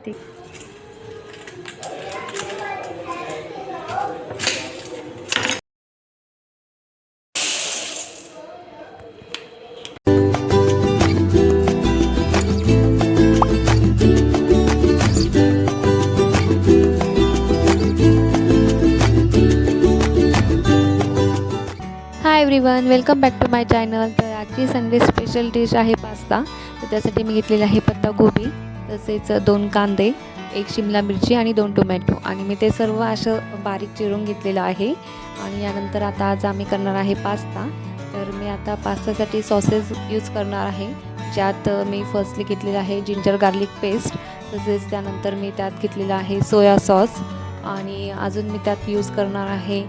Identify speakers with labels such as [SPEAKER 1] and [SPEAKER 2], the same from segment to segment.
[SPEAKER 1] ठीक. Hi everyone, welcome back to my channel. तर आजची संडे स्पेशल डिश आहे पास्ता. तर त्यासाठी मी घेतलेला आहे पत्ताकोबी, तसेच 2 कांदे, 1 शिमला मिरची आणि 2 टोमॅटो, आणि मी ते सर्व असं बारीक चिरून घेतलेलं आहे. आणि यानंतर आता आज आम्ही करणार आहे पास्ता. तर मी आता पास्तासाठी सॉसेस यूज करणार आहे, ज्यात मी फर्स्टली घेतलेलं आहे जिंजर गार्लिक पेस्ट, तसेच त्यानंतर मी त्यात घेतलेला आहे सोया सॉस, आणि अजून मी त्यात यूज करणार आहे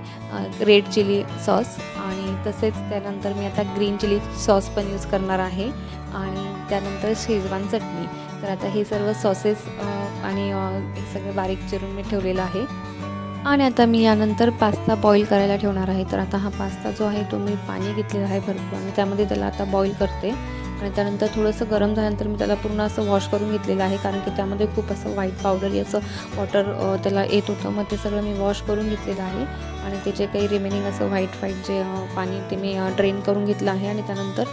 [SPEAKER 1] रेड चिली सॉस, आणि तसेच त्यानंतर मी आता ग्रीन चिली सॉस पण यूज करणार आहे, आणि त्यानंतर शेजवान चटणी. तर आता हे सर्व सॉसेस आणि हे सगळे बारीक चिरून मी ठेवलेलं आहे. आणि आता मी यानंतर पास्ता बॉईल करायला ठेवणार आहे. तर आता हा पास्ता जो आहे तो मी पाणी घेतलेला आहे भरपूर, आणि त्यामध्ये त्याला आता बॉईल करते. आणि त्यानंतर थोडंसं गरम झाल्यानंतर मी त्याला पूर्ण असं वॉश करून घेतलेलं आहे, कारण की त्यामध्ये खूप असं व्हाईट पावडर असं वॉटर त्याला येत होतं. मग ते सगळं मी वॉश करून घेतलेलं आहे, आणि ते जे काही रिमेनिंग असं व्हाईट जे पाणी ते मी ड्रेन करून घेतलं आहे, आणि त्यानंतर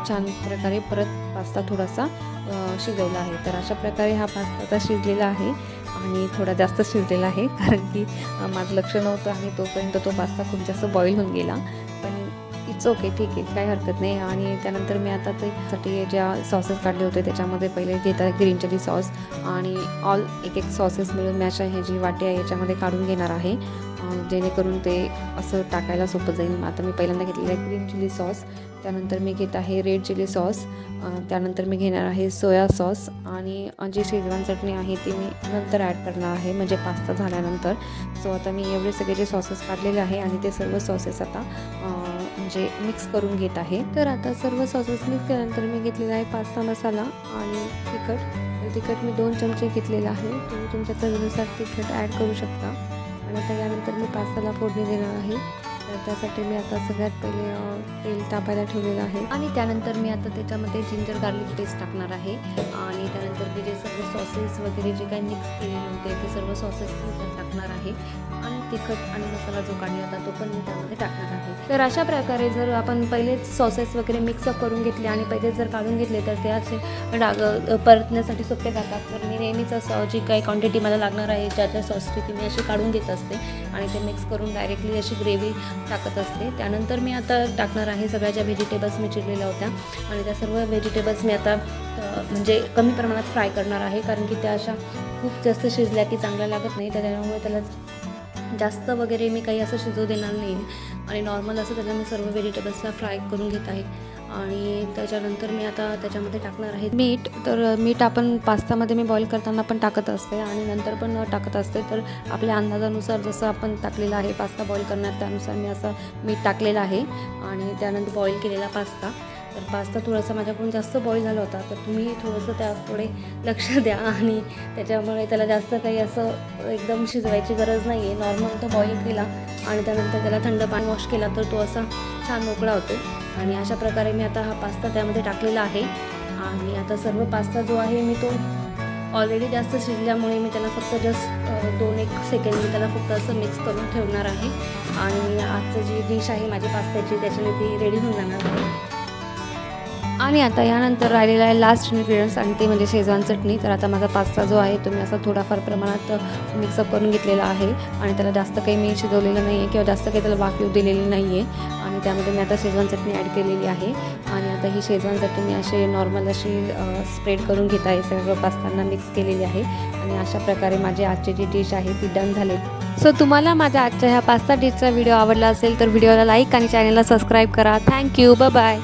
[SPEAKER 1] छान प्रकारे परत पास्ता थोडासा शिजवला आहे. तर अशा प्रकारे हा पास्ता आता शिजलेला आहे, आणि थोडा जास्त शिजलेला आहे, कारण की माझं लक्ष नव्हतं, आणि तोपर्यंत तो पास्ता खूप जास्त बॉईल होऊन गेला. पण इट्स ओके, ठीक आहे, काही हरकत नाही. आणि त्यानंतर मी आता त्यासाठी ज्या सॉसेस काढले होते त्याच्यामध्ये पहिले घेत आहे ग्रीन चिली सॉस, आणि ऑल एक सॉसेस मिळून मी अशा हे जी वाटी आहे याच्यामध्ये काढून घेणार आहे, जेणेकरून ते असं टाकायला सोपं जाईल. आता मी पहिल्यांदा घेतलेलं आहे ग्रीन चिली सॉस, त्यानंतर मी घेत आहे रेड चिली सॉस, त्यानंतर मी घेणार आहे सोया सॉस, आणि जी शेजवान चटणी आहे ती मी नंतर ॲड करणार आहे, म्हणजे पास्ता झाल्यानंतर. सो आता मी एवढे सगळे जे सॉसेस काढलेले आहे, आणि ते सर्व सॉसेस आता म्हणजे मिक्स करून घेत आहे. तर आता सर्व सॉसेस मिक्स केल्यानंतर मी घेतलेला आहे पास्ता मसाला आणि तिखट मी 2 चमचे घेतलेला आहे. तुम्ही तुमच्या चवीनुसार तिखट ॲड करू शकता. आणि आता यानंतर मी पास्ताला फोडणी देणार आहे. तर त्यासाठी मी आता सगळ्यात पहिले तेल तापायला ठेवलेलं आहे, आणि त्यानंतर मी आता त्याच्यामध्ये जिंजर गार्लिक पेस्ट टाकणार आहे, आणि त्यानंतर मी जे सर्व सॉसेस वगैरे जे काही मिक्स केलेले होते ते सर्व सॉसेस मी टाकणार आहे, आणि तिखट आणि मसाला जो काढला होता तो पण मी त्यामध्ये टाकणार आहे. तर अशा प्रकारे जर आपण पहिलेच सॉसेस वगैरे मिक्सअप करून घेतले आणि पहिलेच जर काढून घेतले तर ते असे डाग परतण्यासाठी सोपे जातात. तर मी नेहमीच असं जी काही क्वांटिटी मला लागणार आहे ज्या सॉसची ती मी अशी काढून घेत असते, आणि ते मिक्स करून डायरेक्टली अशी ग्रेव्ही टाकत असते. त्यानंतर मी आता टाकणार आहे सगळ्या ज्या व्हेजिटेबल्स मी चिरलेल्या होत्या, आणि त्या सर्व व्हेजिटेबल्स मी आता म्हणजे कमी प्रमाणात फ्राय करणार आहे, कारण की त्या अशा खूप जास्त शिजल्या की चांगल्या लागत नाही. त्याच्यामुळे त्याला जास्त वगैरे मी काही असं शिजवू देणार नाही, आणि नॉर्मल असं त्याला मी सर्व व्हेजिटेबल्सला फ्राय करून घेत आहे. आणि त्याच्यानंतर मी आता त्याच्यामध्ये टाकणार आहे मीठ. तर मीठ आपण पास्तामध्ये मी बॉईल करताना पण टाकत असते, आणि नंतर पण टाकत असते. तर आपल्या अंदाजानुसार जसं आपण टाकलेलं आहे पास्ता बॉईल करण्यात त्यानुसार मी असं मीठ टाकलेलं आहे. आणि त्यानंतर बॉईल केलेला पास्ता, तर पास्ता थोडासा माझ्याकडून जास्त बॉईल झाला होता, तर तुम्ही थोडंसं त्या थोडे लक्ष द्या, आणि त्याच्यामुळे त्याला जास्त काही असं एकदम शिजवायची गरज नाही आहे. नॉर्मल तो बॉईल केला आणि त्यानंतर त्याला थंड पाणी वॉश केला तर तो असा छान मोकळा होतो. आणि अशा प्रकारे मी आता हा पास्ता त्यामध्ये टाकलेला आहे. आणि आता सर्व पास्ता जो आहे मी तो ऑलरेडी जास्त शिजल्यामुळे मी त्याला फक्त जस्ट 2-1 सेकंड मी त्याला फक्त असं मिक्स करून ठेवणार आहे, आणि आजचं जी डिश आहे माझी पास्त्याची त्याच्याने ती रेडी होऊन जाणार आहे. आणि आता यानंतर राहिलेला आहे लास्ट इन्ग्रेडियंट्स, आणि ते म्हणजे शेजवान चटणी. तर आता माझा पास्ता जो आहे तो मी असा थोडाफार प्रमाणात मिक्सअप करून घेतलेला आहे, आणि त्याला जास्त काही मी शिजवलेलं नाही आहे किंवा जास्त काही त्याला वाफ येऊ दिलेली नाही आहे. आणि त्यामध्ये मी आता शेजवान चटणी ॲड केलेली आहे, आणि आता ही शेजवान चटणी मी अशी नॉर्मल अशी स्प्रेड करून घेत आहे, सर्व पास्तांना मिक्स केलेली आहे. आणि अशा प्रकारे माझी आजची जी डिश आहे ती डन झाली. सो तुम्हाला माझ्या आजच्या ह्या पास्ता डिशचा व्हिडिओ आवडला असेल तर व्हिडिओला लाईक आणि चॅनलला सबस्क्राईब करा. Thank you, bye bye.